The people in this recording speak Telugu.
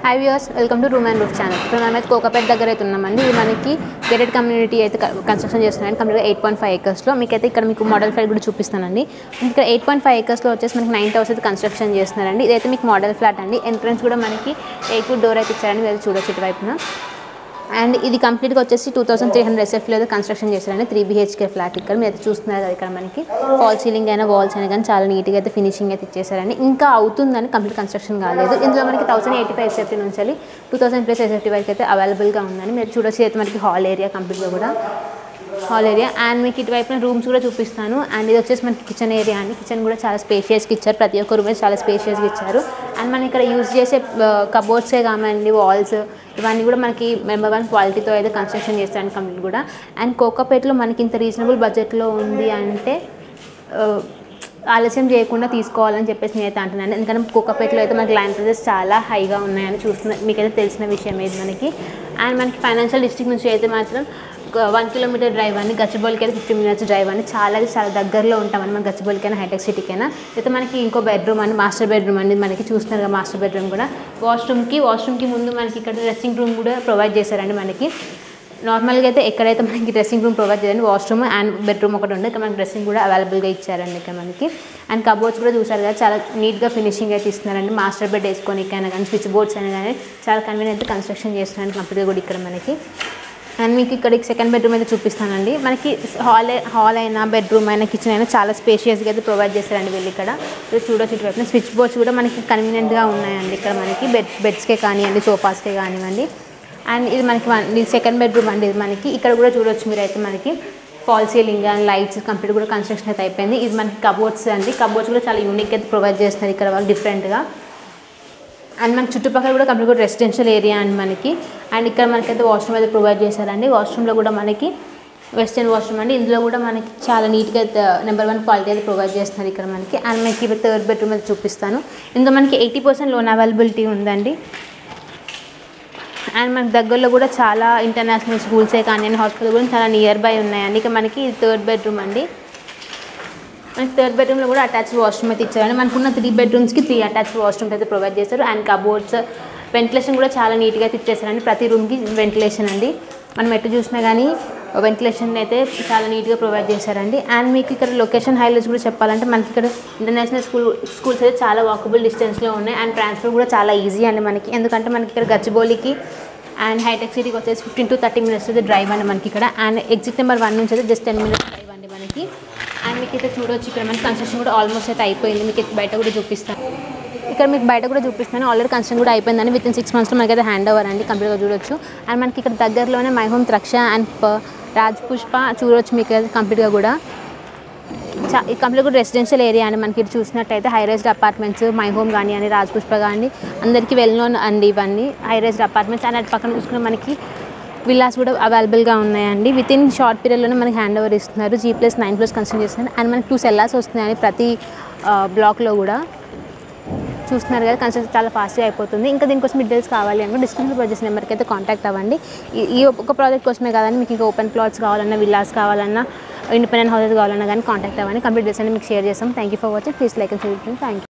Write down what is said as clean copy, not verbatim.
Hi viewers, welcome to Room and Roof channel. ఇప్పుడు మనం అయితే కోకాపేట దగ్గర అయితే ఉన్నామండి. ఇది మనకి గేటెడ్ కమ్యూనిటీ అయితే కన్స్ట్రక్షన్ చేస్తున్నారండి. కంప్లీట్గా 8.5 acres లో మీకైతే ఇక్కడ మీకు మోడల్ ఫ్లాట్ కూడా చూపిస్తానండి. ఇక్కడ 8.5 acres లో వచ్చేసి మనకి 9 houses అయితే కన్స్ట్రక్షన్ చేస్తున్నారండి. ఇదైతే మీకు మోడల్ ఫ్లాట్ అండి. ఎంట్రన్స్ కూడా మనకి 8 foot డోర్ అయితే ఇచ్చారండి. మీరు చూడొచ్చు ఇటువైపున. అండ్ ఇది కంప్లీట్గా వచ్చేసి 2300 SFలో అయితే కన్స్ట్రక్షన్ చేశారండి. 3 BHK ఫ్లాట్ ఇక్కడ మీరు అయితే చూస్తున్నారు కదా. ఇక్కడ మనకి ఫాల్ సీలింగ్ అయినా వాల్స్ అయినా కానీ చాలా నీట్గా అయితే ఫినిషింగ్ అయితే ఇచ్చేసారండి. ఇంకా అవుతుందని కంప్లీట్ కన్స్ట్రక్షన్ కాలేదు. ఇందులో మనకి 1085 SFT నుంచి 2000+ SFT వరకు అయితే అవైలబుల్గా ఉందని మీరు చూడొచ్చు. అయితే మనకి హాల్ ఏరియా కంప్లీట్గా కూడా హాల్ ఏరియా అండ్ మీకు ఇటువైపున రూమ్స్ కూడా చూపిస్తాను. అండ్ ఇది వచ్చేసి మనకి కిచెన్ ఏరియా అండి. కిచెన్ కూడా చాలా స్పేషియస్గా ఇచ్చారు. ప్రతి ఒక్క రూమ్ చాలా స్పేషియస్గా ఇచ్చారు. అండ్ మనం ఇక్కడ యూజ్ చేసే కబోర్డ్సే కావండి, వాల్స్ ఇవన్నీ కూడా మనకి నెంబర్ 1 క్వాలిటీతో అయితే కన్స్ట్రక్షన్ చేస్తాను కంప్లీట్ కూడా. అండ్ కోకాపేటలో మనకి ఇంత రీజనబుల్ బడ్జెట్లో ఉంది అంటే ఆలస్యం చేయకుండా తీసుకోవాలని చెప్పేసి నేనైతే అంటున్నాను. ఎందుకంటే కోకాపేటలో అయితే మనకి ల్యాండ్ ప్రైజెస్ చాలా హైగా ఉన్నాయని చూస్తున్నా, మీకైతే తెలిసిన విషయం ఏది మనకి. అండ్ మనకి ఫైనాన్షియల్ డిస్ట్రిక్ట్ నుంచి అయితే మాత్రం 1 kilometer డ్రైవ్ అని, గచ్చిబౌలికి అయితే 15 minutes డ్రైవ్ అని చాలా దగ్గరలో ఉంటామని మన గచ్చిబౌలికైనా హైటెక్ సిటీకైనా. అయితే మనకి ఇంకో బెడ్రూమ్ అండి, మాస్టర్ బెడ్రూమ్ అండి. మనకి చూస్తున్నారు కదా మాస్టర్ బెడ్రూమ్ కూడా. వాష్రూమ్కి ముందు మనకి ఇక్కడ డ్రెస్సింగ్ రూమ్ కూడా ప్రొవైడ్ చేశారండి. మనకి నార్మల్గా అయితే ఎక్కడైతే మనకి డ్రెస్సింగ్ రూమ్ ప్రొవైడ్ చేయాలండి, వాష్రూమ్ అండ్ బెడ్రూమ్ ఒకటి ఉంది. ఇక్కడ మనకి డ్రెస్సింగ్ కూడా అవైలబుల్గా ఇచ్చారండి ఇక్కడ మనకి. అండ్ కబోర్డ్స్ కూడా చూసారు కదా, చాలా నీట్గా ఫినిషింగ్ అయితే ఇస్తున్నారండి. మాస్టర్ బెడ్ వేసుకోనికైనా కానీ, స్విచ్ బోర్డ్స్ అయినా కానీ చాలా కన్వీనియంట్ కన్స్ట్రక్షన్ చేస్తున్నారండి కంప్లీట్గా కూడా ఇక్కడ మనకి. అండ్ మీకు ఇక్కడ సెకండ్ బెడ్రూమ్ అయితే చూపిస్తానండి. మనకి హాల్ అయినా, బెడ్రూమ్ అయినా, కిచెన్ అయినా చాలా స్పేషియస్గా అయితే ప్రొవైడ్ చేస్తారండి వీళ్ళు ఇక్కడ. చూడొచ్చు ఇటువైపున స్విచ్ బోర్డ్స్ కూడా మనకి కన్వీనియంట్గా ఉన్నాయండి ఇక్కడ మనకి. బెడ్స్కే కానివ్వండి, సోఫాస్కే కానివ్వండి. అండ్ ఇది మనకి సెకండ్ బెడ్రూమ్ అండి. ఇది మనకి ఇక్కడ కూడా చూడొచ్చు మీరైతే మనకి fall ceiling and lights complete కూడా కన్స్ట్రక్షన్ అయితే అయిపోయింది. ఇది మనకి కబోర్డ్స్ అండి. కబోర్డ్స్ కూడా చాలా యూనిక్ అయితే ప్రొవైడ్ చేస్తున్నారు ఇక్కడ వాళ్ళు డిఫరెంట్గా. అండ్ మనకి చుట్టుపక్కల కూడా కంప్లీట్ కూడా రెసిడెన్షియల్ ఏరియా అండి మనకి. అండ్ ఇక్కడ మనకైతే వాష్రూమ్ అయితే ప్రొవైడ్ చేశారండి. వాష్రూమ్లో కూడా మనకి వెస్టర్న్ వాష్రూమ్ అండి. ఇందులో కూడా మనకి చాలా నీట్గా అయితే నెంబర్ 1 క్వాలిటీ అయితే ప్రొవైడ్ చేస్తున్నారు ఇక్కడ మనకి. అండ్ మనకి థర్డ్ బెడ్రూమ్ అయితే చూపిస్తాను. ఇందులో మనకి 80% లోన్ అవైలబిలిటీ ఉందండి. అండ్ మనకి దగ్గరలో కూడా చాలా ఇంటర్నేషనల్ స్కూల్సే కానీ హాస్పిటల్ కూడా చాలా నియర్ బై ఉన్నాయండి. ఇక మనకి థర్డ్ బెడ్రూమ్ అండి. మనకి థర్డ్ బెడ్రూమ్లో కూడా అటాచ్డ్ వాష్రూమ్ అయితే ఇచ్చారండి. మనకున్న 3 bedrooms 3 అటాచ్డ్ వాష్రూమ్స్ అయితే ప్రొవైడ్ చేస్తారు. అండ్ కబోర్డ్స్, వెంటిలేషన్ కూడా చాలా నీట్గా అయితే ఇచ్చేసారండి. ప్రతి రూమ్కి వెంటిలేషన్ అండి. మనం ఎటు చూసినా కానీ వెంటిలేషన్ అయితే చాలా నీట్గా ప్రొవైడ్ చేశారండి. అండ్ మీకు ఇక్కడ లొకేషన్ హైలైట్స్ కూడా చెప్పాలంటే మనకి ఇక్కడ ఇంటర్నేషనల్ స్కూల్స్ అయితే చాలా వాకబుల్ డిస్టెన్స్లో ఉన్నాయి. అండ్ ట్రాన్స్పోర్ట్ కూడా చాలా ఈజీ అండి మనకి. ఎందుకంటే మనకి ఇక్కడ గచ్చిబౌలికి అండ్ హైటెక్ సిటీకి వచ్చేసి 15 to 30 minutes అయితే డ్రైవ్ అండి మనకి ఇక్కడ. అండ్ ఎగ్జిట్ నెంబర్ 1 నుంచి అయితే జస్ట్ 10 minutes డ్రైవ్ అండి మనకి. అండ్ మీకు అయితే చూడవచ్చు ఇక్కడ మనకి కన్స్ట్రక్షన్ కూడా ఆల్మోస్ట్ అయితే అయిపోయింది. మీకు బయట కూడా చూపిస్తాను. ఇక్కడ మీకు బయట కూడా చూపిస్తాను. ఆల్రెడీ కన్స్ట్రక్షన్ కూడా అయిపోయిందని వితిన్ 6 monthsలో మనకైతే హ్యాండ్ ఓవర్ అండి కంప్లీట్గా చూడొచ్చు. అండ్ మనకి ఇక్కడ దగ్గరలోనే My Home Tarkshya and Raj Pushpa చూడవచ్చు మీకు అయితే కంప్లీట్గా కూడా. ఈ కంప్లీట్ కూడా రెసిడెన్షియల్ ఏరియా అండి మనకి. చూసినట్టయితే high raised apartments, my home కానీ అని, రాజ్ పుష్ప కానీ అందరికీ వెల్ నోన్ అండి ఇవన్నీ హై రైజ్డ్ అపార్ట్మెంట్స్. అండ్ అటు పక్కన చూసుకున్న మనకి విల్లాస్ కూడా అవైలబుల్గా ఉన్నాయండి. వితిన్ షార్ట్ పీరియడ్లోనే మనకి హ్యాండ్ ఓవర్ ఇస్తున్నారు. G+9 floors కన్స్ట్రక్షన్ చేస్తున్నారు. అండ్ మనకి 2 cellars వస్తున్నాయండి ప్రతి బ్లాక్లో కూడా. చూస్తున్నారు కదా, కన్స్ట్రక్షన్ చాలా ఫాస్ట్గా అయిపోతుంది. ఇంకా దీనికోసం డీటెయిల్స్ కావాలి అంటే డిస్క్రిప్షన్ ప్రొజెక్ట్ నెంబర్కి అయితే కాంటాక్ట్ అవ్వండి. ఈ ఒక ప్రాజెక్ట్ కోసమే కాదండి, మీకు ఇంకా ఓపెన్ ప్లాట్స్ కావాలన్నా, విల్లాస్ కావాలన్నా, ఇండిపెండెంట్ హౌసెస్ కావాలన్నా కానీ కాంటాక్ట్ అవ్వండి. కంప్లీట్ డీటెయిల్స్ అన్ని మీకు షేర్ చేస్తాం. Thank you for watching. Please like and share. Thank you.